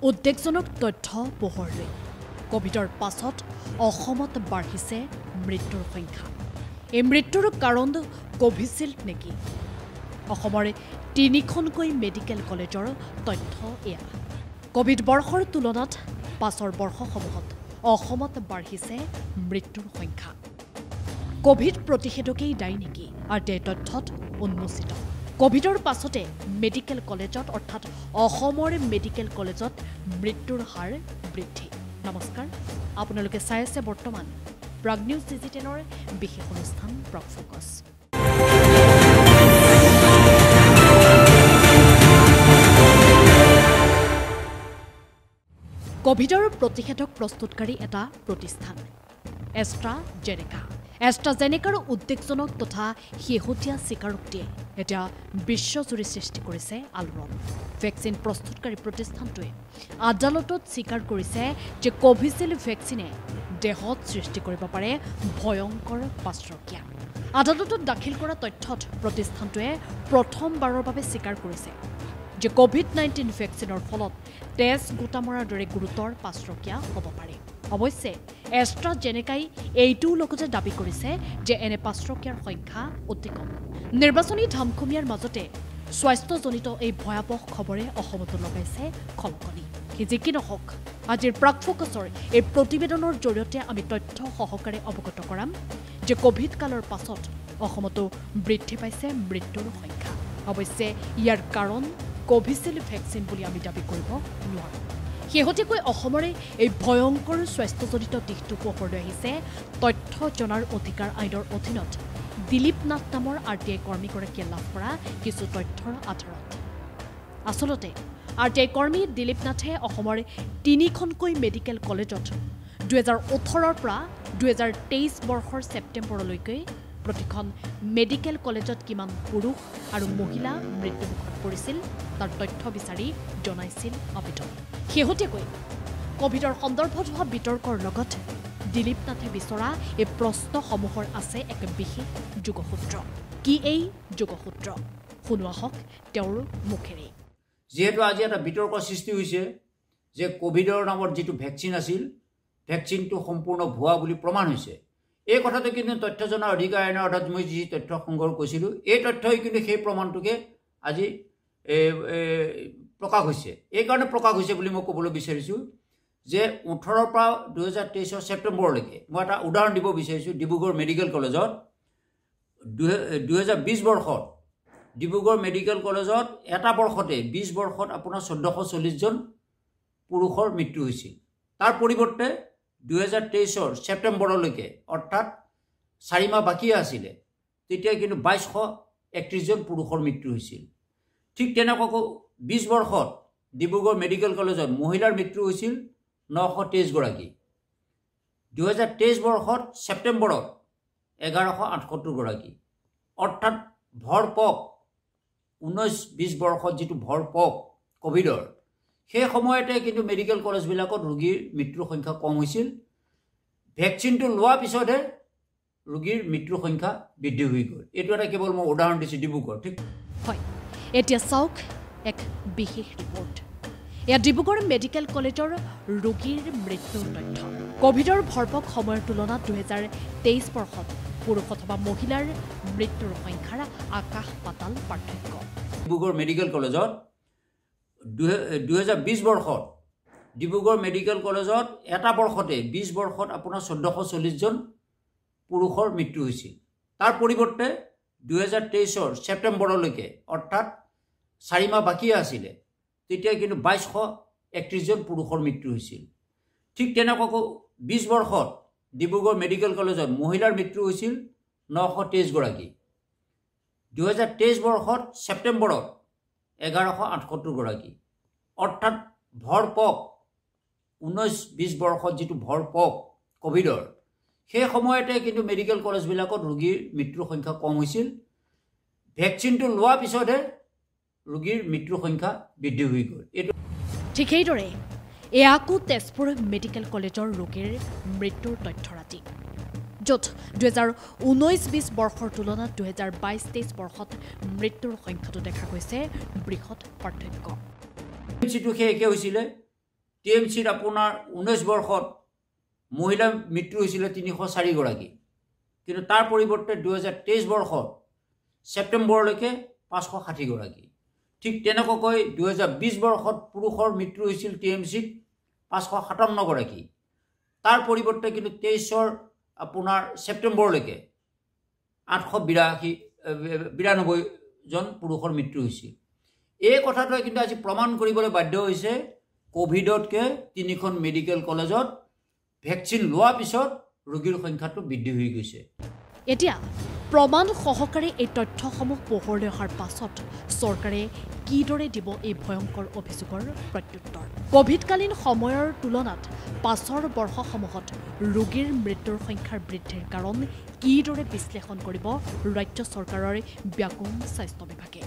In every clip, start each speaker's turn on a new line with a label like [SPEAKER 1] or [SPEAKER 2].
[SPEAKER 1] উদ্বেগজনক তথ্য পোহৰলৈ কোভিডৰ পাছত অসমত বাঢ়িছে মৃত্যুৰ সংখ্যা এই মৃত্যুৰ কাৰণ কোভিচিল্ড নেকি অসমৰ ৩খনকৈ মেডিকেল কলেজৰ তথ্য এয়া কোভিড বৰ্ষৰ তুলনাত পাছৰ বৰ্ষসমূহত অসমত বাঢ়িছে মৃত্যুৰ সংখ্যা কোভিড প্ৰতিষেধকেই দায়ী নেকি আৰটিআই তথ্যত উন্মোচিত কোভিডৰ পাছতে মেডিকেল কলেজত অৰ্থাৎ অসমৰ মেডিকেল কলেজত মৃত্যুৰ হাৰ বৃদ্ধি নমস্কাৰ আপোনালোকে চাই আছে বৰ্তমান প্ৰাগ নিউজ ডিজিটেলৰ বিশেষ অনুষ্ঠান প্ৰাগ ফোকাছ কোভিডৰ প্ৰতিষেধক প্ৰস্তুতকাৰী এটা প্ৰতিষ্ঠান এষ্ট্ৰাজেনেকাৰ উদ্বেগজনক তথা শেহতীয়া স্বীকাৰোক্তিয়ে এতিয়া বিশ্বজুৰি সৃষ্টি কৰিছে আলোড়ন ভেকচিন প্ৰস্তুতকাৰী প্ৰতিষ্ঠানটোৱে আদালতত স্বীকাৰ কৰিছে যে কোভিচিল্ড ভেকচিনে দেহত সৃষ্টি কৰিব পাৰে ভয়ংকৰ পাৰ্শ্বক্ৰিয়া আদালতত দাখিল কৰা তথ্যত প্ৰতিষ্ঠানটোৱে প্ৰথমবাৰৰ বাবে স্বীকাৰ কৰিছে যে কোভিড-19 ভেকচিনৰ ফলত তেজ গোটা মৰাৰ দৰে গুৰুতৰ পাৰ্শ্বক্ৰিয়া হ'ব পাৰে অৱশ্যে এষ্ট্ৰাজেনেকাই এইটোও লগতে দাবী কৰিছে যে এনে পাৰ্শ্বক্ৰিয়াৰ সংখ্যা অতি কম নিৰ্বাচনী ধামখুমীয়াৰ মাজতে স্বাস্থ্যজনিত এই ভয়াৱহ খবৰে অসমতো লগাইছে খলকনি যি কি নহওক আজিৰ প্ৰাগ ফোকাছৰ এই প্ৰতিবেদনৰ জৰিয়তে আমি তথ্য সহকাৰে অৱগত কৰাম যে কোভিড কালৰ পাছত অসমতো বৃদ্ধি পাইছে মৃত্যুৰ সংখ্যা অৱশ্যে ইয়াৰ কাৰণ কোভিচিল্ড ভেকচিন বুলি আমি দাবী কৰিব নোৱাৰোঁ শেহতীয়াকৈ অসমৰে এই ভয়ংকৰ স্বাস্থ্যজনিত দিশটো পোহৰলৈ আহিছে তথ্য জনাৰ অধিকাৰ আইনৰ অধীনত দিলীপ নাথ নামৰ আৰটিআই কৰ্মীগৰাকীয়ে লাভ কৰা কিছু তথ্যৰ আধাৰত আচলতে আৰটিআই কৰ্মী দিলীপ নাথে অসমৰ ৩খনকৈ মেডিকেল কলেজত ২০১৮ৰ পৰা ২০২৩ বৰ্ষৰ ছেপ্টেম্বৰলৈকে প্ৰতিখন মেডিকেল কলেজত কিমান পুৰুষ আৰু মহিলা মৃত্যুমুখত পৰিছিল তাৰ তথ্য বিচাৰি জনাইছিল আবেদন শেহতীয়াকৈ কোভিডৰ সন্দৰ্ভত হোৱা বিতৰ্কৰ লগত দিলীপ নাথে বিচৰা এই প্ৰশ্নসমূহৰ আছে এক বিশেষ যোগসূত্ৰ কি এই যোগসূত্ৰ শুনোৱা হওক তেওঁৰ মুখেৰে
[SPEAKER 2] যেহেতু আজি এটা বিতৰ্কৰ সৃষ্টি হৈছে যে কোভিডৰ নামত যিটো ভেকচিন আছিল ভেকচিনটো সম্পূৰ্ণ ভুৱা বুলি প্ৰমাণ হৈছে এই কথাটো কিন্তু তথ্য জনাৰ অধিকাৰ আইনৰ অধীনত মই যি তথ্য সংগ্ৰহ কৰিছিলোঁ এই তথ্যই কিন্তু সেই প্ৰমাণটোকে আজি প্ৰকাশ হৈছে এই কাৰণে প্ৰকাশ হৈছে বুলি মই ক'বলৈ বিচাৰিছোঁ যে 18ৰ পৰা 2023 ছেপ্টেম্বৰলৈকে মই এটা উদাহৰণ দিব বিচাৰিছোঁ ডিব্ৰুগড় মেডিকেল কলেজত 2020 বৰ্ষত ডিব্ৰুগড় মেডিকেল কলেজত এটা বৰ্ষতে 20 বৰ্ষত আপোনাৰ 1440 জন পুৰুষৰ মৃত্যু হৈছিল তাৰ পৰিৱৰ্তে 2023 ছেপ্টেম্বৰলৈকে অৰ্থাৎ 4 মাহ বাকী আছিলে তেতিয়া কিন্তু 2231 জন পুৰুষৰ মৃত্যু হৈছিল ঠিক তেনেকৈ 20 বৰ্ষত ডিব্ৰুগড় মেডিকেল কলেজত মহিলাৰ মৃত্যু হৈছিল 923 গৰাকী 2023 বৰ্ষত ছেপ্টেম্বৰত 1178 গৰাকী অৰ্থাৎ ভৰপক 19-20 বৰ্ষত যিটো ভৰপক কোভিডৰ সেই সময়তে কিন্তু মেডিকেল কলেজবিলাকত ৰোগীৰ মৃত্যুৰ সংখ্যা কম হৈছিল ভেকচিনটো লোৱাৰ পিছতহে ৰোগীৰ মৃত্যুৰ সংখ্যা বৃদ্ধি হৈ গ'ল এইটো এটা কেৱল মই উদাহৰণ দিছোঁ ডিব্ৰুগড় ঠিক
[SPEAKER 1] হয় এতিয়া চাওক এক বিশেষ ৰিপৰ্ট এয়া ডিব্ৰুগড় মেডিকেল কলেজৰ ৰোগীৰ মৃত্যুৰ তথ্য কোভিডৰ ভৰপক সময়ৰ তুলনাত 2023 বৰ্ষত পুৰুষ অথবা মহিলাৰ মৃত্যুৰ সংখ্যাৰ আকাশ পাতাল পাৰ্থক্য
[SPEAKER 2] ডিব্ৰুগড় মেডিকেল কলেজত 2020 বৰ্ষত ডিব্ৰুগড় মেডিকেল কলেজত এটা বৰ্ষতে 20 বৰ্ষত আপোনাৰ 1440 জন পুৰুষৰ মৃত্যু হৈছিল তাৰ পৰিৱৰ্তে 2023 ছেপ্টেম্বৰলৈকে অৰ্থাৎ 4 মাহ বাকী আছিলে তেতিয়া কিন্তু 2231 জন পুৰুষৰ মৃত্যু হৈছিল ঠিক তেনেকৈ 20 বৰ্ষত ডিব্ৰুগড় মেডিকেল কলেজত মহিলাৰ মৃত্যু হৈছিল 923 গৰাকী 2023 বৰ্ষত ছেপ্টেম্বৰত 1178 গৰাকী অৰ্থাৎ ভৰপক 19-20 বৰ্ষত যিটো ভৰপক কোভিডৰ সেই সময়তে কিন্তু মেডিকেল কলেজবিলাকত ৰোগীৰ মৃত্যুৰ সংখ্যা কম হৈছিল ভেকচিনটো লোৱাৰ পিছতহে ৰোগীৰ মৃত্যুৰ সংখ্যা বৃদ্ধি হৈ গ'ল এইটো
[SPEAKER 1] ঠিক সেইদৰে এয়াকো তেজপুৰ মেডিকেল কলেজৰ ৰোগীৰ মৃত্যুৰ তথ্য ৰাতি য'ত 2019-20 বৰ্ষৰ তুলনাত 2022-23 বৰ্ষত মৃত্যুৰ সংখ্যাটো দেখা গৈছে বৃহৎ পাৰ্থক্য
[SPEAKER 2] যিটো একে হৈছিলে TMCত আপোনাৰ 19 বৰ্ষত মহিলা মৃত্যু হৈছিলে 304 গৰাকী, কিন্তু তাৰ পৰিৱৰ্তে 2023 বৰ্ষত ছেপ্টেম্বৰলৈকে 560 গৰাকী। ঠিক তেনেকৈ 2020 বৰ্ষত পুৰুষৰ মৃত্যু হৈছিল TMCত 557 গৰাকী, তাৰ পৰিৱৰ্তে কিন্তু 23ৰ আপোনাৰ ছেপ্টেম্বৰলৈকে 892 জন পুৰুষৰ মৃত্যু হৈছিল। এই কথাটোৱে কিন্তু আজি প্ৰমাণ কৰিবলৈ বাধ্য হৈছে কোভিডতকৈ 3খন মেডিকেল কলেজত ভেকচিন লোৱাৰ পিছত ৰোগীৰ সংখ্যাটো বৃদ্ধি হৈ গৈছে।
[SPEAKER 1] এতিয়া প্ৰমাণ সহকাৰে এই তথ্যসমূহ পোহৰলৈ অহাৰ পাছত চৰকাৰে কিদৰে দিব এই ভয়ংকৰ অভিযোগৰ প্ৰত্যুত্তৰ? কোভিডকালীন সময়ৰ তুলনাত পাছৰ বৰ্ষসমূহত ৰোগীৰ মৃত্যুৰ সংখ্যাৰ বৃদ্ধিৰ কাৰণ কিদৰে বিশ্লেষণ কৰিব ৰাজ্য চৰকাৰৰ ব্যাকুম স্বাস্থ্য বিভাগে?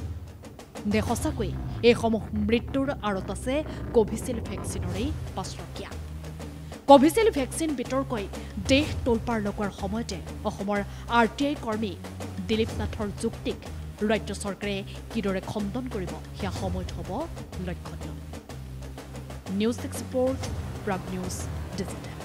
[SPEAKER 1] নে সঁচাকৈ এইসমূহ মৃত্যুৰ আঁৰত আছে কোভিচিল্ড ভেকচিনৰেই পাছৰকীয়া? কোভিচিল্ড ভেকচিন বিতৰ্কই দেশ তোলপাৰ লগোৱাৰ সময়তে অসমৰ RTI কৰ্মী দিলীপ নাথৰ যুক্তিক ৰাজ্য চৰকাৰে কিদৰে খণ্ডন কৰিব সেয়া সময়ত হ'ব লক্ষণীয়। News export, Prag news digital.